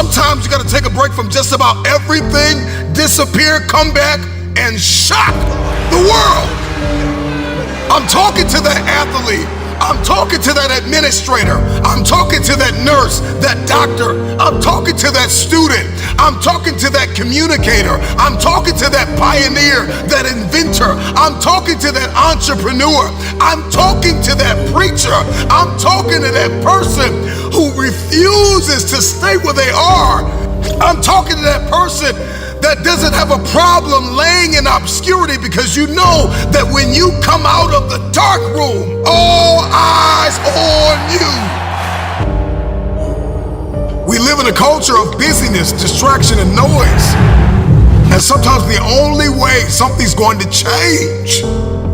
Sometimes you gotta take a break from just about everything, disappear, come back, and shock the world. I'm talking to that athlete. I'm talking to that administrator. I'm talking to that nurse, that doctor. I'm talking to that student. I'm talking to that communicator. I'm talking to that pioneer, that inventor. I'm talking to that entrepreneur. I'm talking to that preacher. I'm talking to that person who refuses to stay where they are. I'm talking to that person that doesn't have a problem laying in obscurity, because you know that when you come out of the dark room, all eyes on you. We live in a culture of busyness, distraction, and noise. And sometimes the only way something's going to change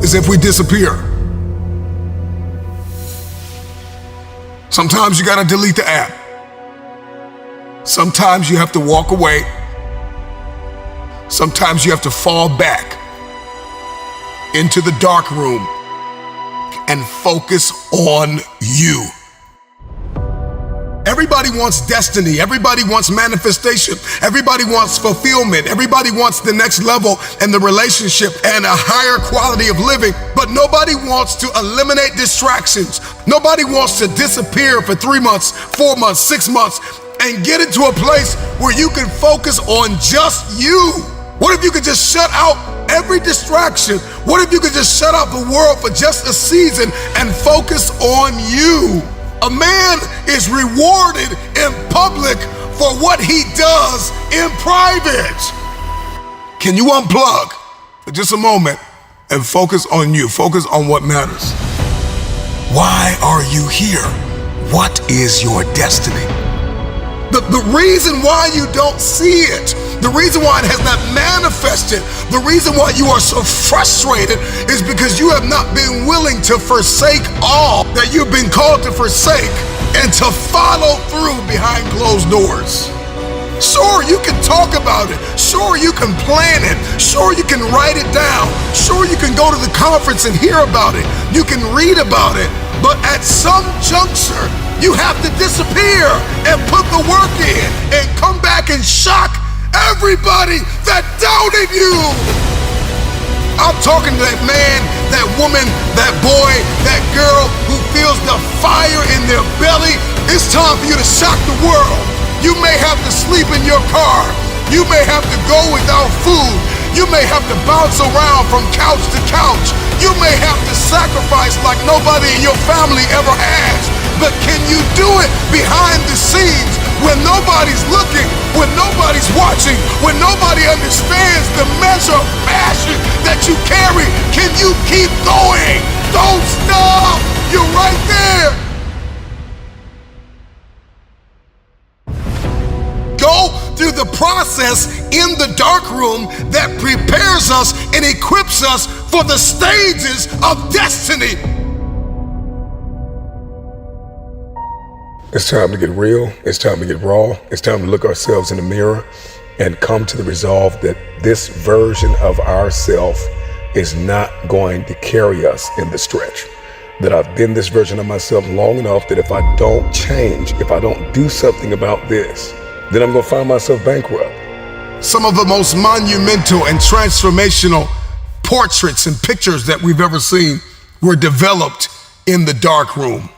is if we disappear. Sometimes you gotta delete the app. Sometimes you have to walk away. Sometimes you have to fall back into the dark room and focus on you. Everybody wants destiny. Everybody wants manifestation. Everybody wants fulfillment. Everybody wants the next level and the relationship and a higher quality of living. But nobody wants to eliminate distractions. Nobody wants to disappear for 3 months, 4 months, 6 months, and get into a place where you can focus on just you. What if you could just shut out every distraction? What if you could just shut out the world for just a season and focus on you? A man is rewarded in public for what he does in private. Can you unplug for just a moment and focus on you? Focus on what matters. Why are you here? What is your destiny? The reason why you don't see it, the reason why it has not manifested, the reason why you are so frustrated is because you have not been willing to forsake all that you've been called to forsake and to follow through behind closed doors. Sure, you can talk about it. Sure, you can plan it. Sure, you can write it down. Sure, you can go to the conference and hear about it. You can read about it. But at some juncture, you have to disappear and put the work in and come back and shock everybody that doubted you. I'm talking to that man, that woman, that boy, that girl who feels the fire in their belly. It's time for you to shock the world. You may have to sleep in your car. You may have to go without food. You may have to bounce around from couch to couch. You may have to sacrifice like nobody in your family ever has. But can you do it behind the scenes when nobody's looking, when nobody's watching, when nobody understands the measure of passion that you carry? Can you keep going? Don't stop. You're right there. Go through the process in the dark room that prepares us and equips us for the stages of destiny. It's time to get real. It's time to get raw. It's time to look ourselves in the mirror and come to the resolve that this version of ourself is not going to carry us in the stretch. That I've been this version of myself long enough that if I don't change, if I don't do something about this, then I'm gonna find myself bankrupt. Some of the most monumental and transformational portraits and pictures that we've ever seen were developed in the dark room.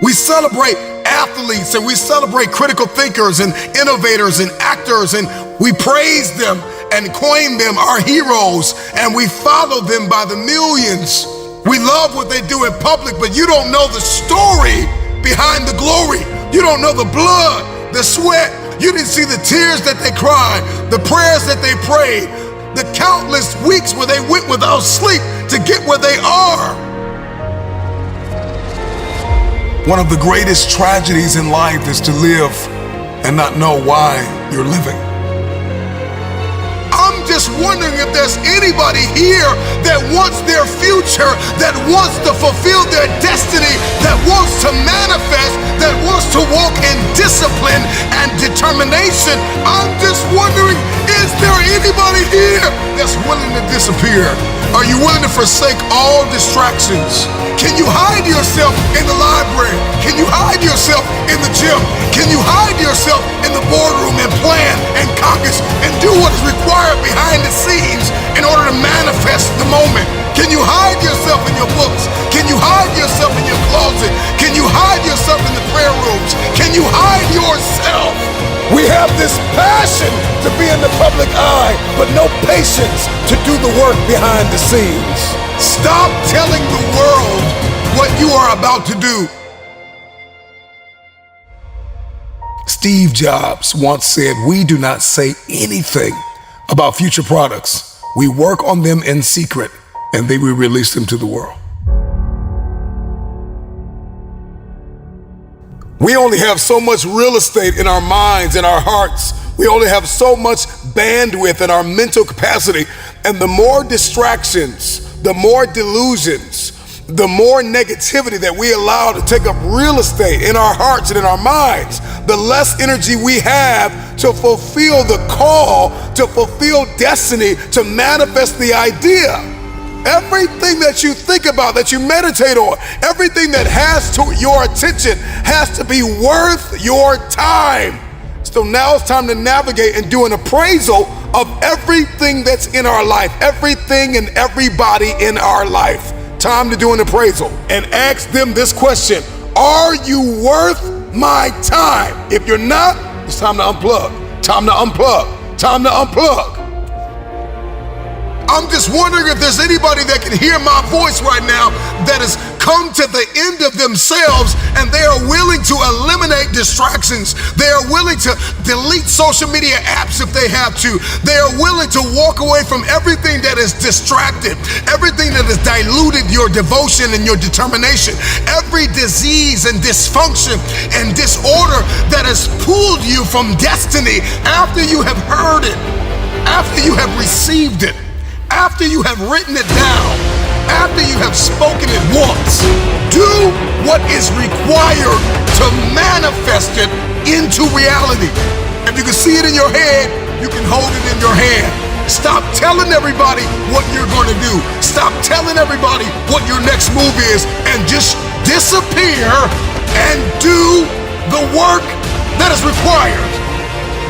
We celebrate athletes and we celebrate critical thinkers and innovators and actors, and we praise them and coin them our heroes, and we follow them by the millions. We love what they do in public, but you don't know the story behind the glory. You don't know the blood, the sweat. You didn't see the tears that they cried, the prayers that they prayed, the countless weeks where they went without sleep to get where they are. One of the greatest tragedies in life is to live and not know why you're living. I'm just wondering if there's anybody here that wants their future, that wants to fulfill their destiny, that wants to manifest, that wants to walk in discipline and determination. I'm just wondering, is there anybody here that's willing to disappear? Are you willing to forsake all distractions? Can you hide yourself in the library? Can you hide yourself in the gym? Can you hide yourself in the boardroom and plan and caucus and do what is required behind the scenes in order to manifest the moment? Can you hide yourself in your books? Can you hide yourself in your closet? Can you hide yourself in the prayer rooms? Can you hide yourself? We have this passion to be in the public eye, but no patience to do the work behind the scenes. Stop telling the world what you are about to do. Steve Jobs once said, "We do not say anything about future products. We work on them in secret, and then we release them to the world." We only have so much real estate in our minds and our hearts. We only have so much bandwidth in our mental capacity. And the more distractions, the more delusions, the more negativity that we allow to take up real estate in our hearts and in our minds, the less energy we have to fulfill the call, to fulfill destiny, to manifest the idea. Everything that you think about, that you meditate on, everything that has to your attention has to be worth your time. So now it's time to navigate and do an appraisal of everything that's in our life, everything and everybody in our life. Time to do an appraisal and ask them this question: are you worth my time? If you're not, it's time to unplug. Time to unplug. Time to unplug. I'm just wondering if there's anybody that can hear my voice right now that has come to the end of themselves and they are willing to eliminate distractions. They are willing to delete social media apps if they have to. They are willing to walk away from everything that is distracted, everything that has diluted your devotion and your determination, every disease and dysfunction and disorder that has pulled you from destiny after you have heard it, after you have received it, after you have written it down, after you have spoken it once. Do what is required to manifest it into reality. If you can see it in your head, you can hold it in your hand. Stop telling everybody what you're going to do. Stop telling everybody what your next move is, and just disappear and do the work that is required.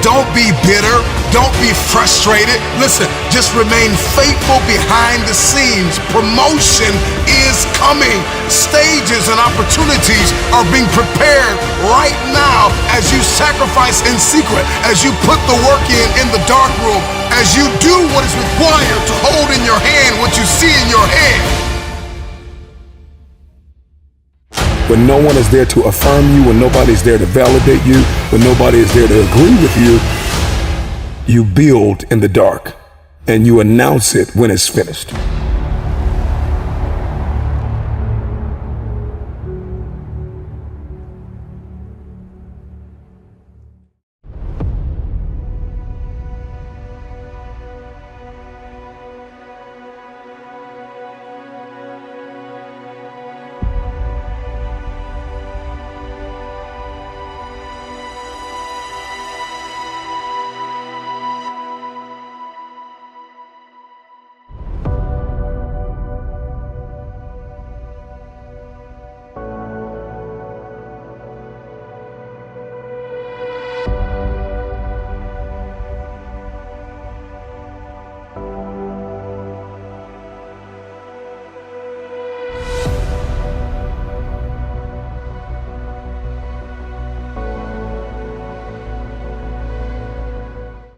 Don't be bitter. Don't be frustrated. Listen, just remain faithful behind the scenes. Promotion is coming. Stages and opportunities are being prepared right now as you sacrifice in secret, as you put the work in the dark room, as you do what is required to hold in your hand what you see in your head. When no one is there to affirm you, when nobody's there to validate you, when nobody is there to agree with you, you build in the dark and you announce it when it's finished.